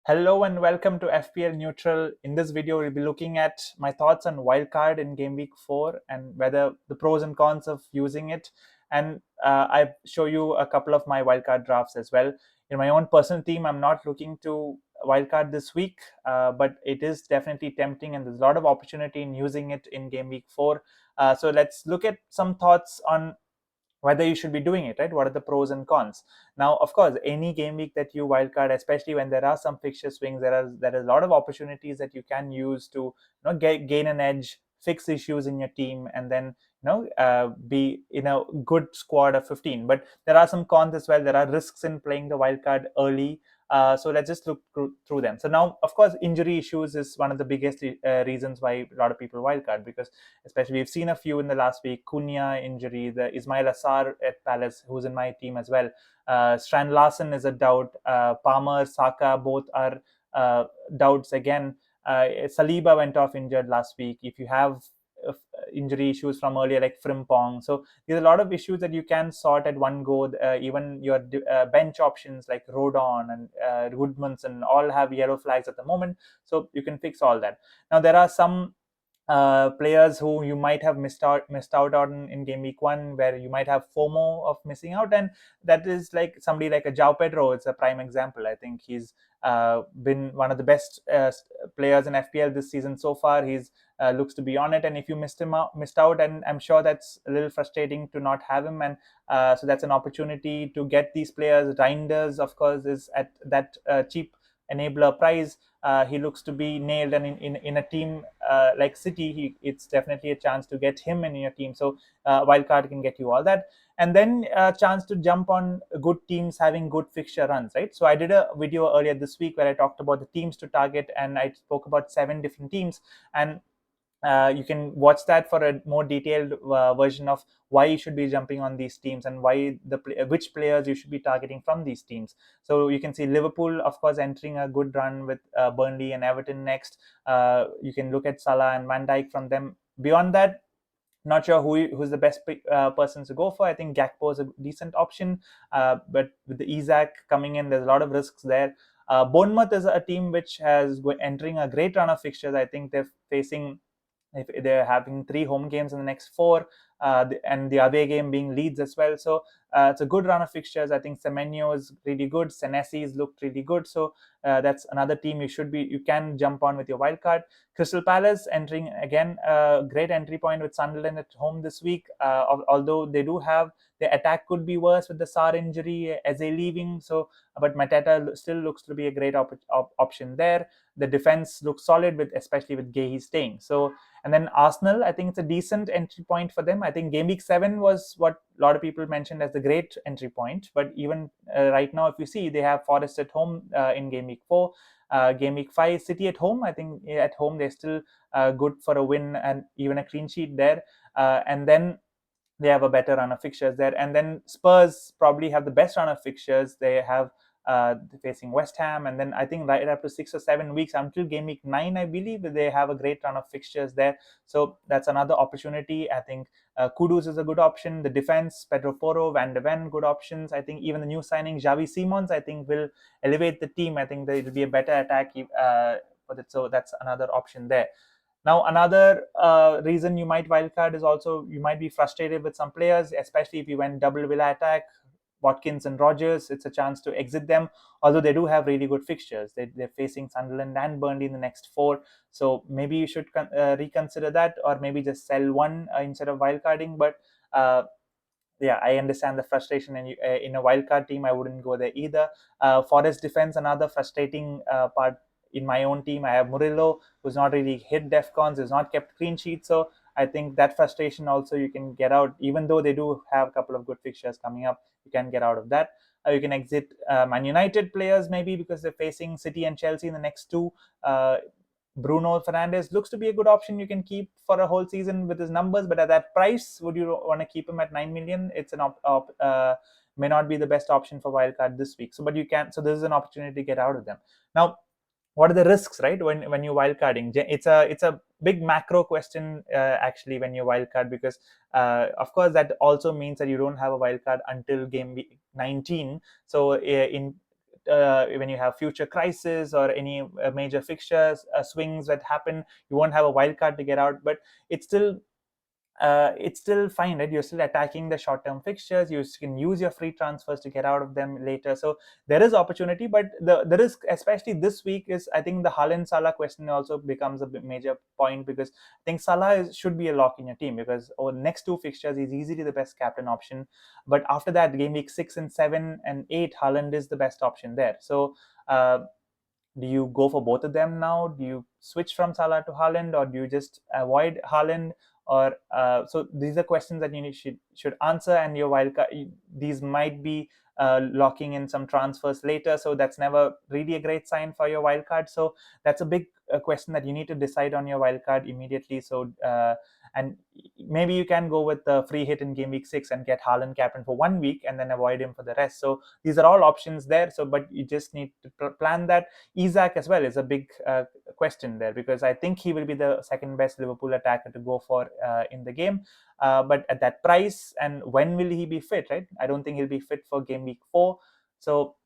Hello and welcome to FPL Neutral. In this video, we'll be looking at my thoughts on Wildcard in Game Week 4 and whether the pros and cons of using it. And I show you a couple of my Wildcard drafts as well. In my own personal team, I'm not looking to Wildcard this week, but it is definitely tempting and there's a lot of opportunity in using it in Game Week 4. So let's look at some thoughts on whether you should be doing it, right? What are the pros and cons? Now, of course, any game week that you wildcard, especially when there are some fixture swings, there is a lot of opportunities that you can use to gain an edge, fix issues in your team, and then be in a good squad of 15. But there are some cons as well. There are risks in playing the wildcard early. So let's just look through them. So now, of course, injury issues is one of the biggest reasons why a lot of people wildcard, because especially we've seen a few in the last week. Cunha injury, the Ismail Assar at Palace, who's in my team as well. Strand Larsen is a doubt. Palmer, Saka, both are doubts again. Saliba went off injured last week. If you have injury issues from earlier, like Frimpong, so there's a lot of issues that you can sort at one go. Even your bench options like Rodon and Goodmanson all have yellow flags at the moment, so you can fix all that. Now there are some players who you might have missed out on in game week 1, where you might have FOMO of missing out, and that is like somebody like a João Pedro. It's a prime example. I think he's been one of the best players in FPL this season so far. He's looks to be on it, and if you missed out, and I'm sure that's a little frustrating to not have him, and so that's an opportunity to get these players. Reinders, of course, is at that cheap enabler price. He looks to be nailed, and in a team like City, it's definitely a chance to get him in your team. So wildcard can get you all that, and then a chance to jump on good teams having good fixture runs, right? So I did a video earlier this week where I talked about the teams to target, and I spoke about 7 different teams, and you can watch that for a more detailed version of why you should be jumping on these teams and why which players you should be targeting from these teams. So you can see Liverpool, of course, entering a good run with Burnley and Everton next. You can look at Salah and Van Dijk from them. Beyond that, not sure who's the best person to go for. I think Gakpo is a decent option, but with the Isaac coming in, there's a lot of risks there. Bournemouth is a team which has entering a great run of fixtures. I think they're facing, if they're having 3 home games in the next 4, and the away game being Leeds as well. So it's a good run of fixtures. I think Semenyo is really good. Senesi's looked really good. So that's another team you can jump on with your wild card. Crystal Palace entering again a great entry point with Sunderland at home this week. Although they do have, the attack could be worse with the Sar injury, Eze leaving. So, but Mateta still looks to be a great option there. The defense looks solid, with especially with Gahey staying. So, and then Arsenal, I think it's a decent entry point for them. I think game week 7 was what a lot of people mentioned as the great entry point. But even right now, if you see, they have Forest at home in game week 4. Game week 5, City at home. I think at home they're still good for a win and even a clean sheet there. And then they have a better run of fixtures there. And then Spurs probably have the best run of fixtures. They have facing West Ham, and then I think right up to 6 or 7 weeks until game week 9, I believe they have a great run of fixtures there. So that's another opportunity. I think Kudus is a good option. The defense, Pedro Porro, Van de Ven, good options. I think even the new signing Xavi Simons, I think, will elevate the team. I think there will be a better attack for it. So that's another option there. Now, another reason you might wildcard is also you might be frustrated with some players, especially if you went double Villa attack, Watkins and Rogers. It's a chance to exit them, although they do have really good fixtures. They're facing Sunderland and Burnley in the next 4. So maybe you should reconsider that, or maybe just sell one instead of wildcarding. But yeah, I understand the frustration, and in a wildcard team, I wouldn't go there either. Forest defense, another frustrating part. In my own team, I have Murillo, who's not really hit DEFCONs, who's not kept clean sheets. So I think that frustration also you can get out, even though they do have a couple of good fixtures coming up. You can get out of that. You can exit Man United players maybe because they're facing City and Chelsea in the next 2. Bruno Fernandes looks to be a good option you can keep for a whole season with his numbers, but at that price, would you want to keep him at 9 million? It's may not be the best option for wildcard this week. So, but you can. So this is an opportunity to get out of them. Now, what are the risks, right? When you're wildcarding, it's a big macro question actually when you're wildcard, because of course that also means that you don't have a wildcard until game week 19. So in when you have future crisis or any major fixtures swings that happen, you won't have a wild card to get out. But it's still it's still fine, right? You're still attacking the short-term fixtures. You can use your free transfers to get out of them later. So there is opportunity, but the risk, especially this week, is I think the Haaland Salah question also becomes a major point, because I think Salah should be a lock in your team, because over the next two fixtures he's easily the best captain option. But after that, game week 6 and 7 and 8, Haaland is the best option there. So. Do you go for both of them now? Do you switch from Salah to Haaland, or do you just avoid Haaland? Or so these are questions that should answer, and your wildcard, these might be locking in some transfers later. So that's never really a great sign for your wildcard. So that's a big question that you need to decide on your wildcard immediately. So and maybe you can go with the free hit in game week 6 and get Haaland captain for 1 week and then avoid him for the rest. So these are all options there. So but you just need to plan that. Isaac as well is a big question there, because I think he will be the second best Liverpool attacker to go for in the game. But at that price, and when will he be fit, right? I don't think he'll be fit for game week 4. So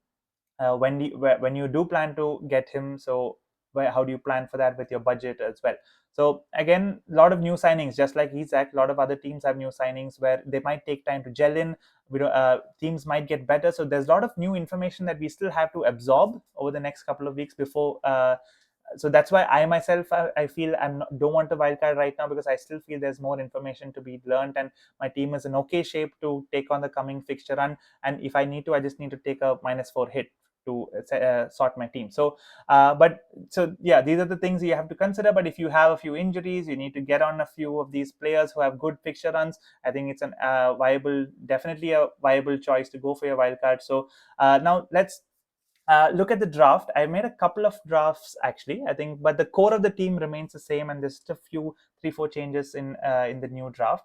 when you do plan to get him, so how do you plan for that with your budget as well? So again, a lot of new signings, just like Isaac. A lot of other teams have new signings where they might take time to gel in. Teams might get better. So there's a lot of new information that we still have to absorb over the next couple of weeks before. So that's why I myself, I feel don't want a wildcard right now, because I still feel there's more information to be learned, and my team is in okay shape to take on the coming fixture run. And if I need to, I just need to take a -4 hit to sort my team. So but so yeah, these are the things you have to consider. But if you have a few injuries, you need to get on a few of these players who have good fixture runs. I think it's definitely a viable choice to go for your wildcard. So now let's look at the draft. I made a couple of drafts actually, I think, but the core of the team remains the same, and there's just a few 3-4 changes in the new draft.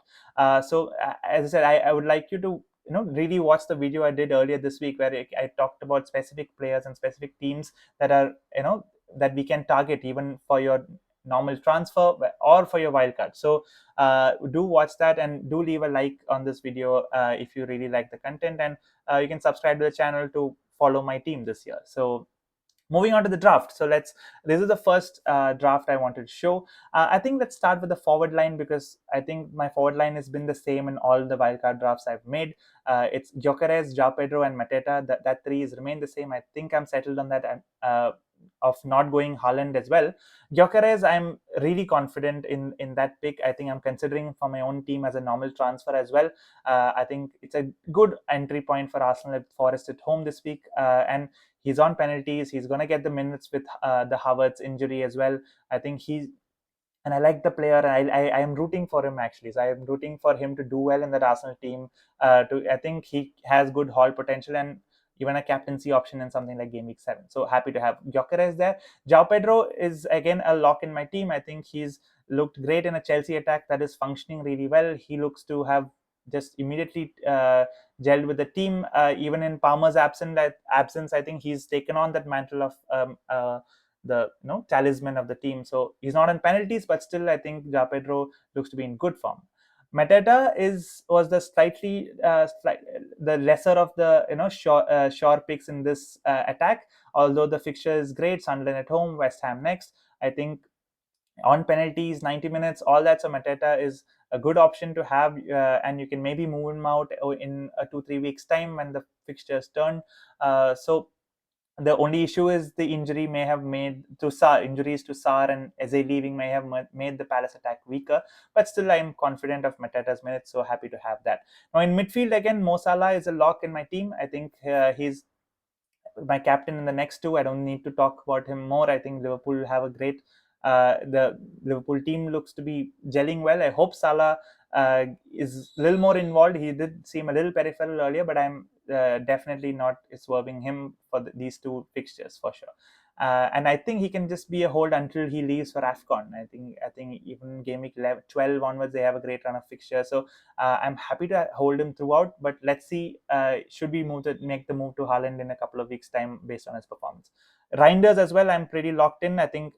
So as I said, I would like you to really watch the video I did earlier this week, where I talked about specific players and specific teams that are that we can target even for your normal transfer or for your wildcard. So do watch that, and do leave a like on this video if you really like the content, and you can subscribe to the channel to follow my team this year. So moving on to the draft. So this is the first draft I wanted to show. I think let's start with the forward line, because I think my forward line has been the same in all the wildcard drafts I've made. It's Gyökeres, João Pedro, and Mateta. That three has remained the same. I think I'm settled on that, of not going Haaland as well. Gyökeres, I'm really confident in that pick. I think I'm considering for my own team as a normal transfer as well. I think it's a good entry point for Arsenal at Forest at home this week, and he's on penalties. He's going to get the minutes with the Havertz injury as well. I think and I like the player. I am rooting for him actually. So I am rooting for him to do well in that Arsenal team. I think he has good haul potential, and even a captaincy option in something like game week 7. So happy to have Gyökeres there. João Pedro is again a lock in my team. I think he's looked great in a Chelsea attack that is functioning really well. He looks to have just immediately gelled with the team. Even in Palmer's absence, I think he's taken on that mantle of the talisman of the team. So he's not on penalties, but still I think João Pedro looks to be in good form. Mateta was the the lesser of the sure picks in this attack. Although the fixture is great, Sunderland at home, West Ham next. I think on penalties, 90 minutes, all that. So Mateta is a good option to have, and you can maybe move him out in 2-3 weeks time when the fixtures turn. So the only issue is the injury may have made to Sar injuries to Sar and Eze leaving may have made the Palace attack weaker, but still I'm confident of Mateta's minutes, so happy to have that. Now in midfield again, Mo Salah is a lock in my team. I think he's my captain in the next two. I don't need to talk about him more. I think Liverpool have a great the Liverpool team looks to be gelling well. I hope Salah is a little more involved. He did seem a little peripheral earlier, but I'm definitely not swerving him for these two fixtures for sure. And I think he can just be a hold until he leaves for AFCON. I think even game week 12 onwards, they have a great run of fixtures. So I'm happy to hold him throughout. But let's see, should we make the move to Haaland in a couple of weeks' time based on his performance. Reinders as well, I'm pretty locked in. I think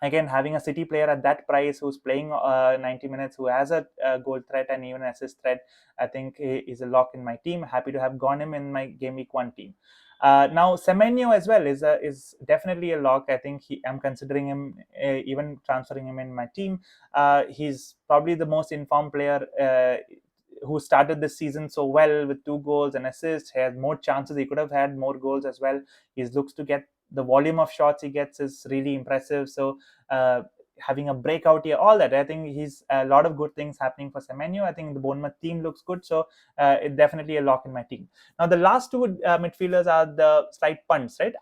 again, having a City player at that price who's playing 90 minutes, who has a goal threat and even an assist threat, I think is a lock in my team. Happy to have gone him in my game week 1 team. Now Semenyo as well is definitely a lock. I think I'm considering him, even transferring him in my team. He's probably the most informed player who started this season so well with 2 goals and assists. He has more chances. He could have had more goals as well. He looks to get the volume of shots he gets is really impressive. So having a breakout year, all that. I think he's a lot of good things happening for Semenyo. I think the Bournemouth team looks good. So it's definitely a lock in my team. Now the last two midfielders are the slight punts, right?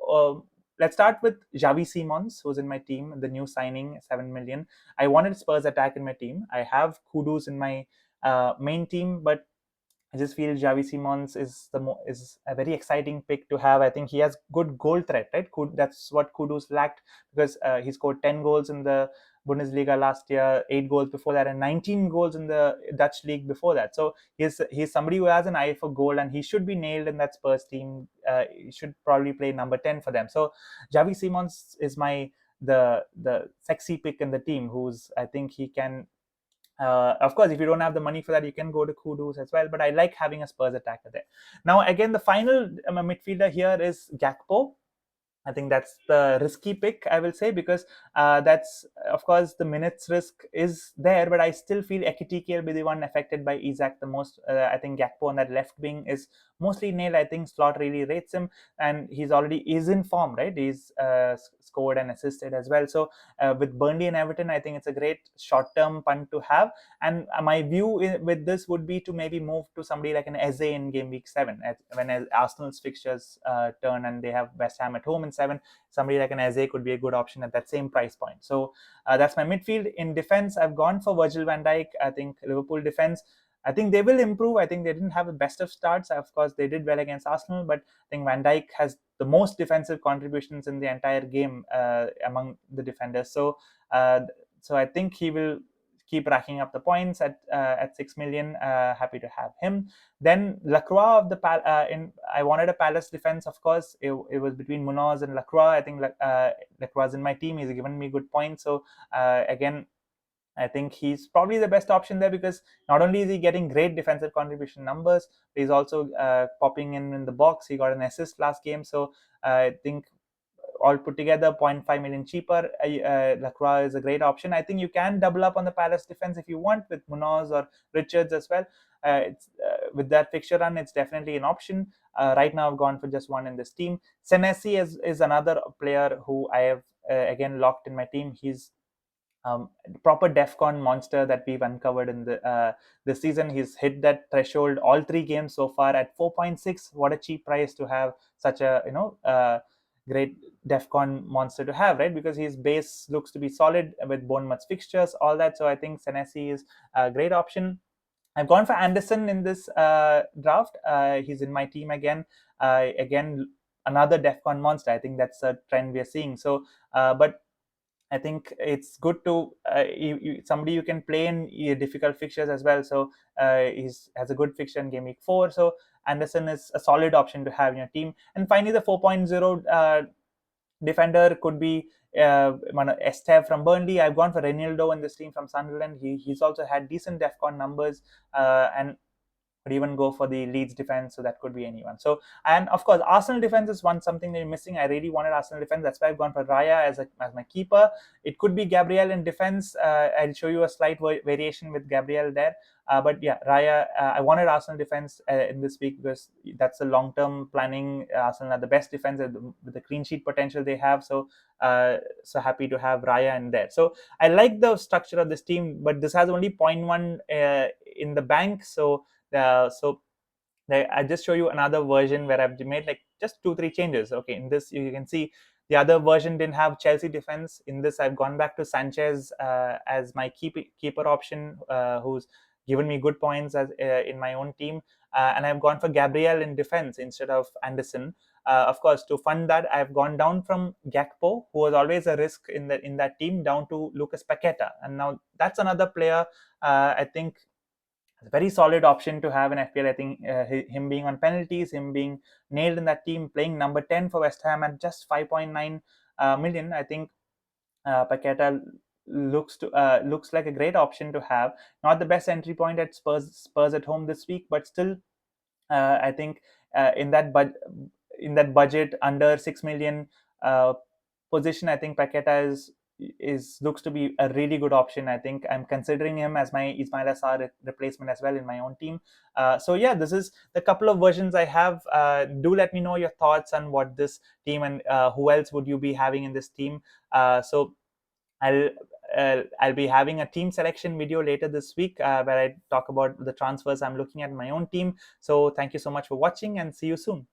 Uh, let's start with Javi Simons, who's in my team, the new signing, 7 million. I wanted Spurs attack in my team. I have Kudus in my main team, but I just feel Javi Simons is a very exciting pick to have. I think he has good goal threat, right? That's what Kudus lacked, because he scored 10 goals in the Bundesliga last year, 8 goals before that, and 19 goals in the Dutch league before that. So he's somebody who has an eye for goal, and he should be nailed in that Spurs team. He should probably play number 10 for them. So Javi Simons is the sexy pick in the team, who's, I think he can, of course, if you don't have the money for that, you can go to Kudus as well. But I like having a Spurs attacker there. Now, again, the final midfielder here is Gakpo. I think that's the risky pick, I will say, because that's, of course, the minutes risk is there, but I still feel Ekitike will be the one affected by Isaac the most. I think Gakpo on that left wing is mostly nailed. I think Slot really rates him, and he's already is in form, right? He's scored and assisted as well. So with Burnley and Everton, I think it's a great short-term punt to have. And my view with this would be to maybe move to somebody like an Eze in game week 7, when Arsenal's fixtures turn and they have West Ham at home in 7. Somebody like an Eze could be a good option at that same price point. So that's my midfield. In defense, I've gone for Virgil van Dijk. I think Liverpool defense, I think they will improve. I think they didn't have the best of starts. Of course, they did well against Arsenal, but I think Van Dijk has the most defensive contributions in the entire game among the defenders. Uh, so I think he will keep racking up the points at 6 million. Happy to have him. Then Lacroix of the I wanted a Palace defense. Of course, it was between Munoz and Lacroix. I think Lacroix is in my team. He's given me good points. So again, I think he's probably the best option there, because not only is he getting great defensive contribution numbers, but he's also popping in the box. He got an assist last game. So I think all put together, 0.5 million cheaper. Lacroix is a great option. I think you can double up on the Palace defense if you want, with Munoz or Richards as well. With that fixture run, it's definitely an option. Right now, I've gone for just one in this team. Senesi is another player who I have again locked in my team. He's proper DEFCON monster that we've uncovered in the this season. He's hit that threshold all 3 games so far at 4.6. What a cheap price to have such a great DEFCON monster to have, right? Because his base looks to be solid with Bournemouth's fixtures, all that. So I think Senesi is a great option. I've gone for Anderson in this draft. He's in my team again. Again, another DEFCON monster. I think that's a trend we are seeing. So, but I think it's good to somebody you can play in difficult fixtures as well. So he has a good fixture in game week 4. So Anderson is a solid option to have in your team. And finally, the 4.0 defender could be Esteve from Burnley. I've gone for Reinildo in this team from Sunderland. He's also had decent DEFCON numbers, and could even go for the Leeds defense, so that could be anyone. So, and of course, Arsenal defense is something that you're missing. I really wanted Arsenal defense. That's why I've gone for Raya as my keeper. It could be Gabriel in defense. I'll show you a slight variation with Gabriel there. But yeah, Raya, I wanted Arsenal defense in this week, because that's the long-term planning. Arsenal are the best defense with the clean sheet potential they have. So, so happy to have Raya in there. So I like the structure of this team, but this has only 0.1 in the bank. So I just show you another version where I've made like just 2-3 changes. Okay, in this you can see the other version didn't have Chelsea defense. In this, I've gone back to Sanchez as my keeper option, who's given me good points as in my own team, and I've gone for Gabriel in defense instead of Anderson. Of course, to fund that, I've gone down from Gakpo, who was always a risk in that team, down to Lucas Paqueta, and now that's another player. I think a very solid option to have in FPL. I think him being on penalties, him being nailed in that team, playing number 10 for West Ham at just 5.9 million. I think Paqueta looks like a great option to have. Not the best entry point at Spurs at home this week, but still, I think in that in that budget under 6 million position, I think Paqueta is looks to be a really good option. I think I'm considering him as my Ismail Assar replacement as well in my own team. So yeah, this is the couple of versions I have. Do let me know your thoughts on what this team, and who else would you be having in this team. So I'll I'll be having a team selection video later this week where I talk about the transfers I'm looking at in my own team. So thank you so much for watching, and see you soon.